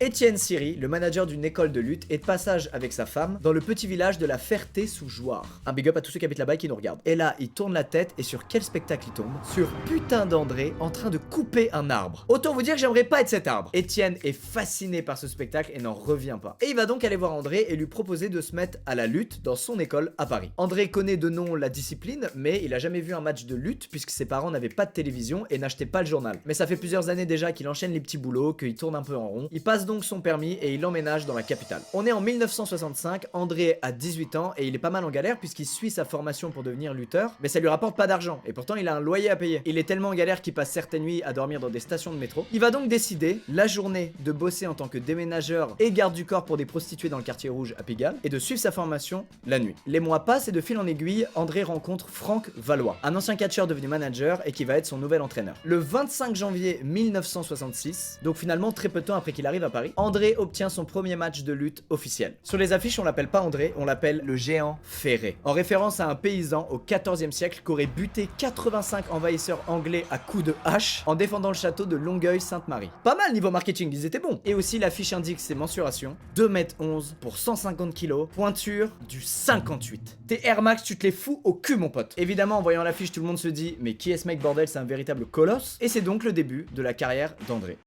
Étienne Siri, le manager d'une école de lutte, est de passage avec sa femme dans le petit village de la Ferté-sous-Jouarre. Un big up à tous ceux qui habitent là-bas et qui nous regardent. Et là, il tourne la tête et sur quel spectacle il tombe? Sur putain d'André en train de couper un arbre. Autant vous dire que j'aimerais pas être cet arbre. Étienne est fasciné par ce spectacle et n'en revient pas. Et il va donc aller voir André et lui proposer de se mettre à la lutte dans son école à Paris. André connaît de nom la discipline, mais il a jamais vu un match de lutte puisque ses parents n'avaient pas de télévision et n'achetaient pas le journal. Mais ça fait plusieurs années déjà qu'il enchaîne les petits boulots, qu'il tourne un peu en rond. Il passe donc son permis et il emménage dans la capitale. On est en 1965, André a 18 ans et il est pas mal en galère puisqu'il suit sa formation pour devenir lutteur, mais ça lui rapporte pas d'argent et pourtant il a un loyer à payer. Il est tellement en galère qu'il passe certaines nuits à dormir dans des stations de métro. Il va donc décider la journée de bosser en tant que déménageur et garde du corps pour des prostituées dans le quartier rouge à Pigalle et de suivre sa formation la nuit. Les mois passent et de fil en aiguille, André rencontre Franck Valois, un ancien catcheur devenu manager et qui va être son nouvel entraîneur. Le 25 janvier 1966, donc finalement très peu de temps après qu'il arrive à Paris, André obtient son premier match de lutte officiel. Sur les affiches, on l'appelle pas André, on l'appelle le géant ferré, en référence à un paysan au 14e siècle qui aurait buté 85 envahisseurs anglais à coups de hache en défendant le château de Longueuil-Sainte-Marie. Pas mal niveau marketing, ils étaient bons. Et aussi l'affiche indique ses mensurations, 2m11 pour 150 kg, pointure du 58. Tes Air Max, tu te les fous au cul mon pote. Évidemment, en voyant l'affiche, tout le monde se dit mais qui est ce mec bordel, c'est un véritable colosse. Et c'est donc le début de la carrière d'André.